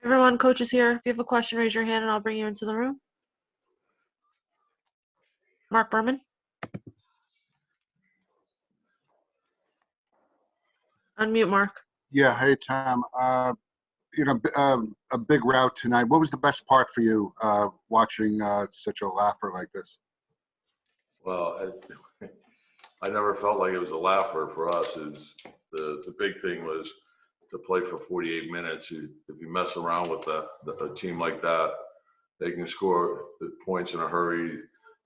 Everyone, coach is here. If you have a question, raise your hand and I'll bring you into the room. Mark Berman. Unmute, Mark. Yeah, hey, Tom. A big rout tonight. What was the best part for you watching such a laugher like this? Well, I never felt like it was a laugher for us. The big thing was to play for 48 minutes. If you mess around with a team like that, they can score the points in a hurry.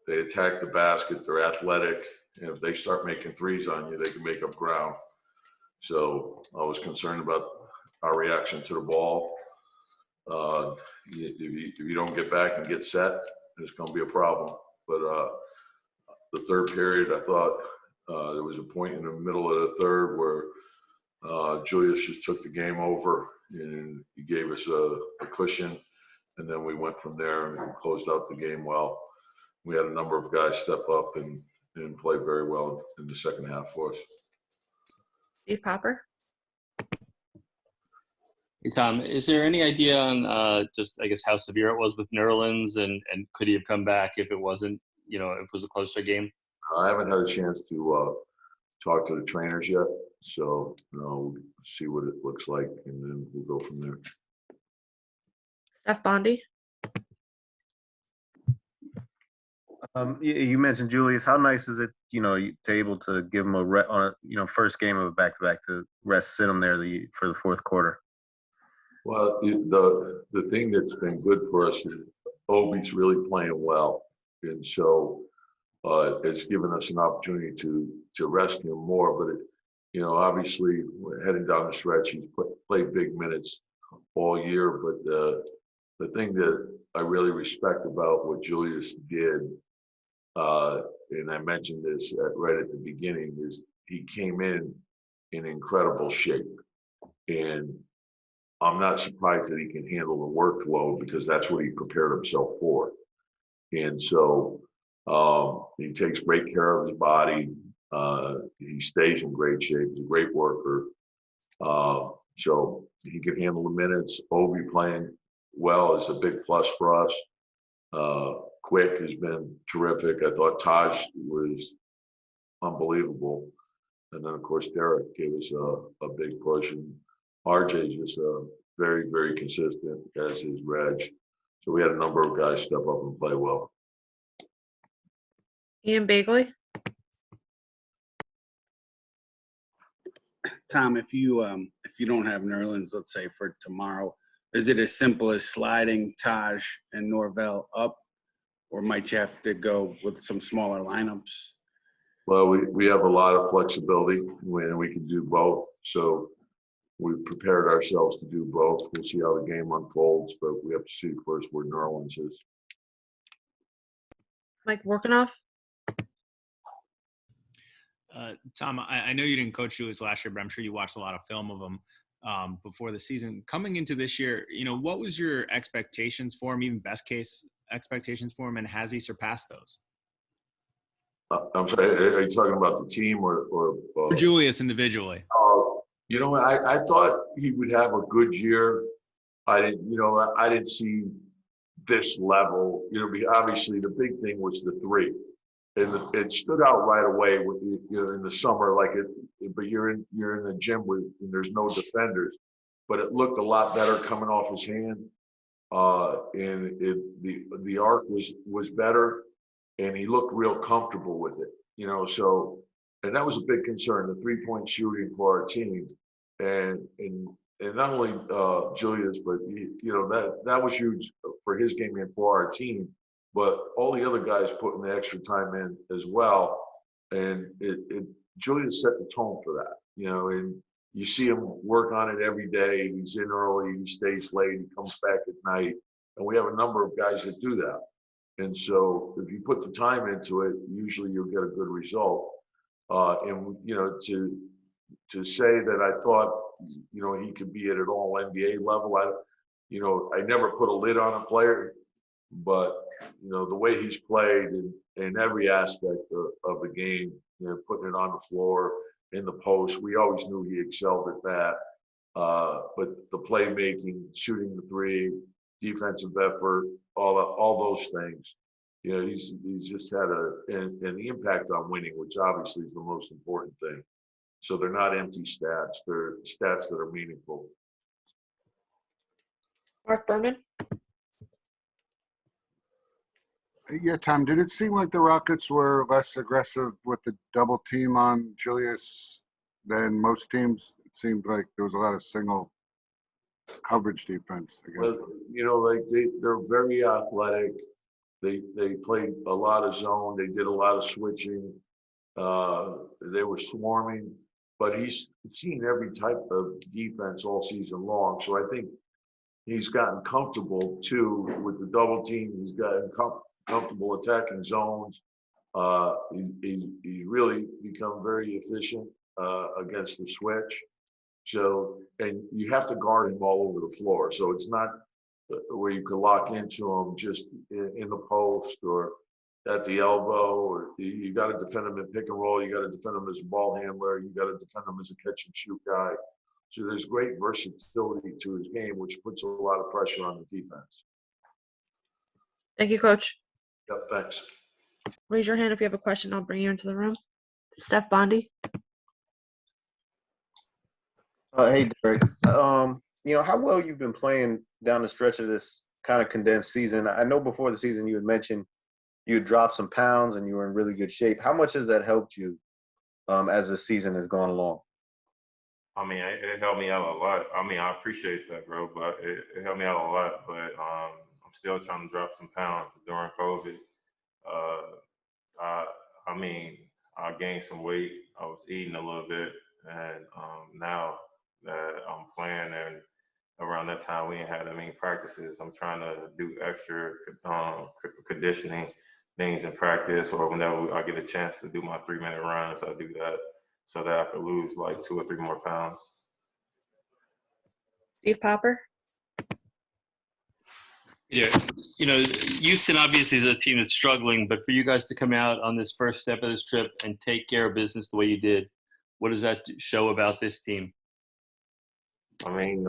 They attack the basket. They're athletic. And if they start making threes on you, they can make up ground. So I was concerned about our reaction to the ball. If you don't get back and get set, it's going to be a problem. But the third period, I thought there was a point in the middle of the third where Julius just took the game over and he gave us a cushion. And then we went from there and closed out the game well. We had a number of guys step up and play very well in the second half for us. Steve Popper. Hey, Tom, is there any idea on just, I guess, how severe it was with Nerlens and could he have come back if it wasn't, if it was a closer game? I haven't had a chance to talk to the trainers yet, so we'll see what it looks like, and then we'll go from there. Steph Bondi. You mentioned Julius. How nice is it, to able to give him on a first game of a back-to-back to sit him there for the fourth quarter? Well, the thing that's been good for us is Obi's really playing well, and so it's given us an opportunity to rest him more. But obviously heading down the stretch, he's played big minutes all year. But the thing that I really respect about what Julius did, and I mentioned this right at the beginning, is he came in incredible shape, and I'm not surprised that he can handle the workload because that's what he prepared himself for. And so he takes great care of his body. He stays in great shape. He's a great worker. So he can handle the minutes. Obi playing well is a big plus for us. Quick has been terrific. I thought Taj was unbelievable. And then, of course, Derrick gave us a big push. And RJ is just very, very consistent, as is Reg. So we had a number of guys step up and play well. Ian Bagley. Tom, if you don't have Nerlens, let's say for tomorrow, is it as simple as sliding Taj and Norvell up, or might you have to go with some smaller lineups? Well, we have a lot of flexibility when we can do both. So we've prepared ourselves to do both. We'll see how the game unfolds, but we have to see first where Nerlens is. Mike Workenoff. Tom, I know you didn't coach Julius last year, but I'm sure you watched a lot of film of him before the season. Coming into this year, what was your expectations for him, even best case expectations for him, and has he surpassed those? I'm sorry, are you talking about the team or for Julius individually? I thought he would have a good year. I didn't see this level. Obviously the big thing was the three, and it stood out right away in the summer. But you're in the gym and there's no defenders, but it looked a lot better coming off his hand, and the arc was better, and he looked real comfortable with it. So, and that was a big concern, the 3-point shooting for our team. And not only Julius, but that was huge for his game and for our team. But all the other guys putting the extra time in as well, and Julius set the tone for that. And you see him work on it every day. He's in early, he stays late, he comes back at night, and we have a number of guys that do that. And so if you put the time into it, usually you'll get a good result. To say that I thought, he could be at an all NBA level, I never put a lid on a player, but, the way he's played in every aspect of the game, putting it on the floor, in the post, we always knew he excelled at that. But the playmaking, shooting the three, defensive effort, all those things. You know, he's just had and the impact on winning, which obviously is the most important thing. So they're not empty stats; they're stats that are meaningful. Mark Berman. Yeah, Tom, did it seem like the Rockets were less aggressive with the double team on Julius than most teams? It seemed like there was a lot of single coverage defense against them. You know, like they're very athletic. They played a lot of zone. They did a lot of switching. They were swarming, but he's seen every type of defense all season long. So I think he's gotten comfortable too with the double team. He's gotten comfortable attacking zones. He's really become very efficient against the switch. So, and you have to guard him all over the floor. So it's not where you can lock into him just in the post or at the elbow, or you got to defend him in pick and roll. You got to defend him as a ball handler. You got to defend him as a catch and shoot guy. So there's great versatility to his game, which puts a lot of pressure on the defense. Thank you, Coach. Yep, thanks. Raise your hand if you have a question. I'll bring you into the room. Steph Bondi. Hey, Derek. You know, how well you've been playing down the stretch of this kind of condensed season. I know before the season you had mentioned you had dropped some pounds and you were in really good shape. How much has that helped you as the season has gone along? I mean, it helped me out a lot. I mean, I appreciate that, bro, but it helped me out a lot. But I'm still trying to drop some pounds during COVID. I mean, I gained some weight. I was eating a little bit, and now that I'm playing and around that time we ain't had that many practices, I'm trying to do extra conditioning things in practice, or whenever I get a chance to do my 3-minute runs, I do that so that I could lose like 2 or 3 more pounds. Steve Popper. Yeah, you know, Houston obviously is a team that's struggling, but for you guys to come out on this first step of this trip and take care of business the way you did, what does that show about this team? I mean,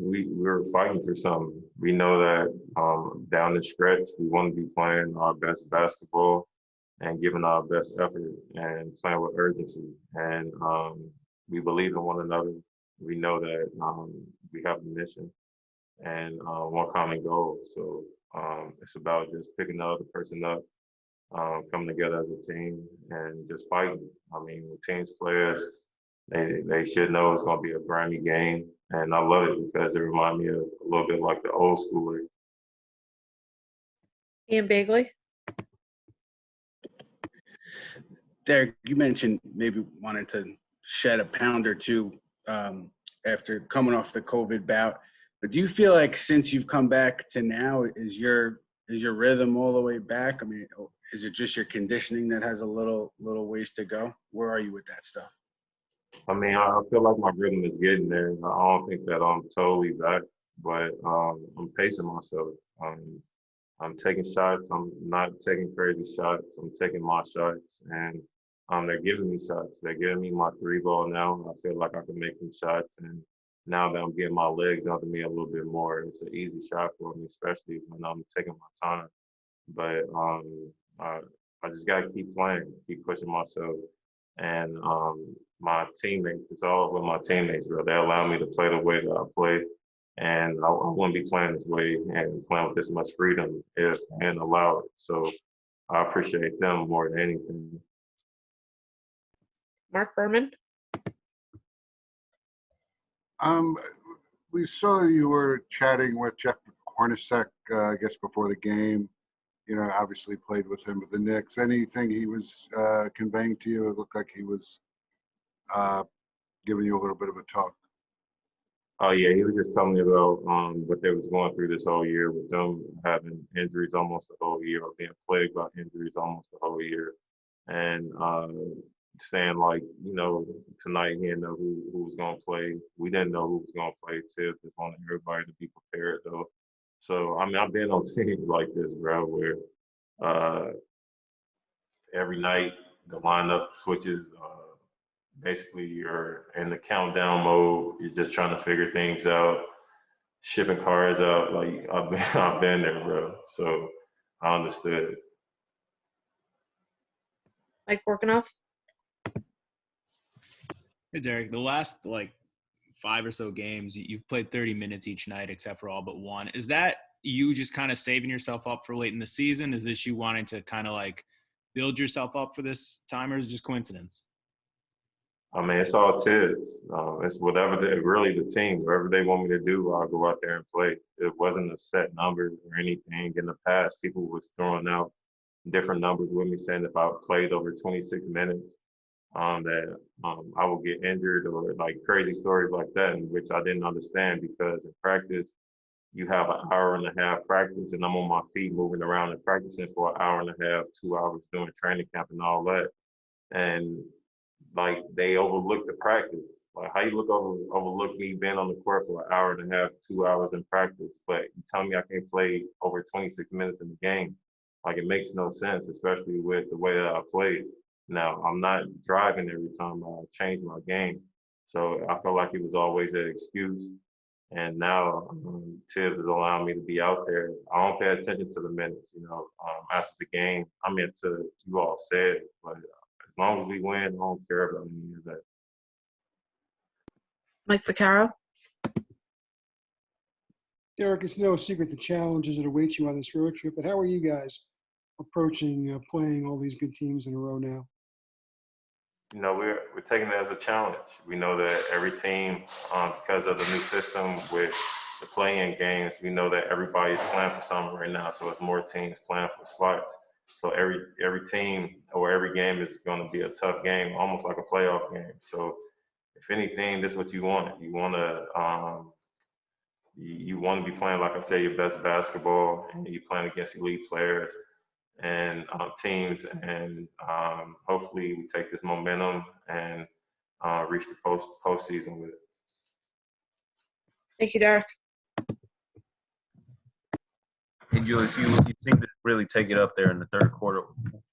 we were fighting for something. We know that down the stretch, we want to be playing our best basketball and giving our best effort and playing with urgency. And we believe in one another. We know that we have a mission and one common goal. So it's about just picking the other person up, coming together as a team and just fighting. I mean, the team's players, they should know it's going to be a grimy game. And I love it because it reminds me of a little bit like the old school. Ian Bagley. Derek, you mentioned maybe wanting to shed a pound or two after coming off the COVID bout. But do you feel like since you've come back to now, is your rhythm all the way back? I mean, is it just your conditioning that has a little ways to go? Where are you with that stuff? I mean, I feel like my rhythm is getting there. I don't think that I'm totally back, but I'm pacing myself. I'm taking shots. I'm not taking crazy shots. I'm taking my shots, and they're giving me shots. They're giving me my 3-ball now. I feel like I can make them shots, and now that I'm getting my legs under me a little bit more, it's an easy shot for me, especially when I'm taking my time. But I just gotta keep playing, keep pushing myself, and my teammates, it's all with my teammates, bro. They allow me to play the way that I play, and I wouldn't be playing this way and playing with this much freedom if I hadn't allowed it. So I appreciate them more than anything. Mark Berman. We saw you were chatting with Jeff Hornacek, I guess, before the game. You know, obviously played with him with the Knicks. Anything he was conveying to you? It looked like he was giving you a little bit of a talk. Oh yeah, he was just telling me about what they was going through this whole year with them having injuries almost the whole year, or being plagued by injuries almost the whole year, and saying like, you know, tonight he didn't know who was gonna play. We didn't know who was gonna play. Tiff just wanted everybody to be prepared though. So I mean, I've been on teams like this, bro, where every night the lineup switches. basically you're in the countdown mode. You're just trying to figure things out, shipping cars out. Like I've been there, bro. So I understood. Mike Workenoff? Hey, Derek, the last like 5 or so games, you've played 30 minutes each night except for all but one. Is that you just kind of saving yourself up for late in the season? Is this you wanting to kind of like build yourself up for this time, or is it just coincidence? I mean, it's all tips. It's whatever really the team, whatever they want me to do, I'll go out there and play. It wasn't a set number or anything. In the past, people was throwing out different numbers with me, saying if I played over 26 minutes, that I would get injured or like crazy stories like that, in which I didn't understand because in practice, you have an hour and a half practice, and I'm on my feet moving around and practicing for an hour and a half, 2 hours doing training camp and all that. And like they overlook the practice. Like how you overlook me being on the court for an hour and a half, 2 hours in practice, but you tell me I can't play over 26 minutes in the game. Like it makes no sense, especially with the way that I played. Now I'm not driving every time I change my game, so I felt like it was always an excuse. And now Tibbs is allowing me to be out there. I don't pay attention to the minutes, after the game. I'm into you all said, but as long as we win, I don't care about any of that. Mike Vaccaro? Derek, it's no secret the challenges that await you on this road trip, but how are you guys approaching playing all these good teams in a row now? We're taking it as a challenge. We know that every team, because of the new system with the play-in games, we know that everybody's playing for something right now. So it's more teams playing for spots. So every team or every game is going to be a tough game, almost like a playoff game. So if anything, this is what you want. You want to you want to be playing, like I said, your best basketball, and you're playing against elite players and teams, and hopefully we take this momentum and reach the postseason with it. Thank you, Derek. And Julius, you seem to really take it up there in the third quarter.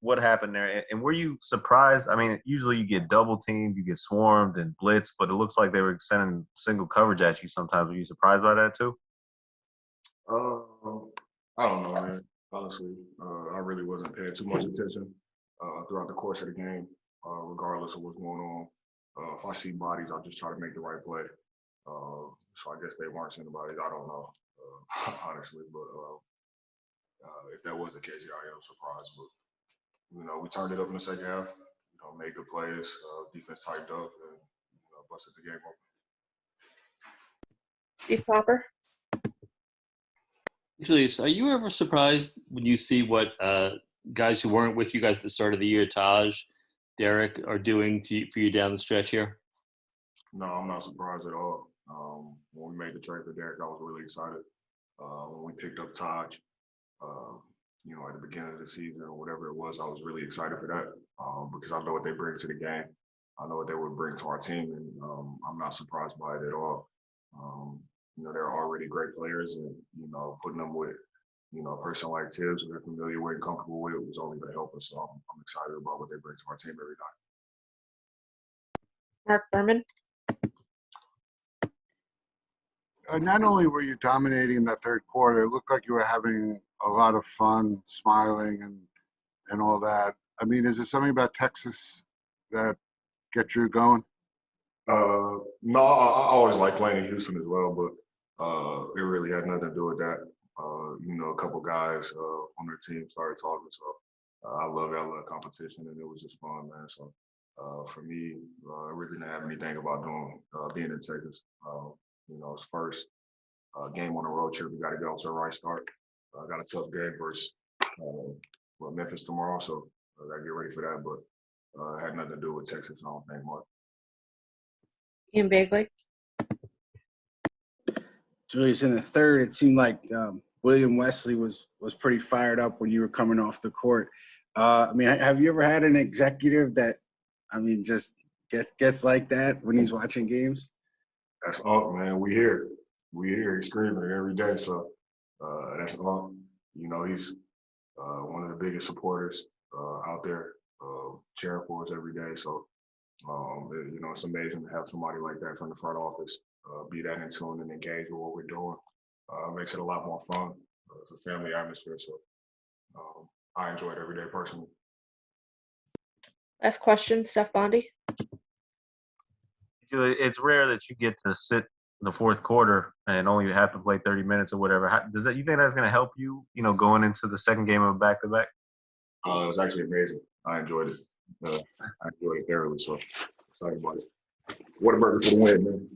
What happened there? And were you surprised? I mean, usually you get double teamed, you get swarmed and blitzed, but it looks like they were sending single coverage at you sometimes. Were you surprised by that too? I don't know, man. Honestly, I really wasn't paying too much attention throughout the course of the game, regardless of what's going on. If I see bodies, I'll just try to make the right play. So I guess they weren't seeing bodies. I don't know, honestly. But if that was the case, yeah, I am surprised. But, we turned it up in the second half, made good plays, defense tightened up, and, busted the game open. Steve Popper? Julius, are you ever surprised when you see what guys who weren't with you guys at the start of the year, Taj, Derek, are doing for you down the stretch here? No, I'm not surprised at all. When we made the trade for Derek, I was really excited. When we picked up Taj, at the beginning of the season or whatever it was, I was really excited for that because I know what they bring to the game. I know what they would bring to our team, and I'm not surprised by it at all. They're already great players, and, putting them with, a person like Tibbs who they're familiar with and comfortable with was only going to help us. So I'm excited about what they bring to our team every night. Mark Berman? Not only were you dominating in that third quarter, it looked like you were having a lot of fun, smiling and all that. I mean, is there something about Texas that gets you going? No, I always like playing in Houston as well, but it really had nothing to do with that. A couple guys on their team started talking, so I love that. I love competition, and it was just fun, man. So for me, I really didn't have anything about being in Texas. It's first game on a road trip. We got to get off to a right start. I got a tough game versus Memphis tomorrow, so I got to get ready for that. But it had nothing to do with Texas, I don't think, Mark. Ian Bagley? Julius, in the third, it seemed like William Wesley was pretty fired up when you were coming off the court. Have you ever had an executive that, just gets like that when he's watching games? That's Unc, man. We hear he's screaming every day. So that's Unc. He's one of the biggest supporters out there, cheering for us every day. So It's amazing to have somebody like that from the front office be that in tune and engage with what we're doing. Makes it a lot more fun. It's a family atmosphere, so I enjoy it every day personally. Last question, Steph Bondi. It's rare that you get to sit in the fourth quarter and only have to play 30 minutes or whatever. You think that's going to help you, going into the second game of back-to-back? It was actually amazing. I enjoyed it. I enjoyed it thoroughly, so excited about it. Whataburger for the win, man.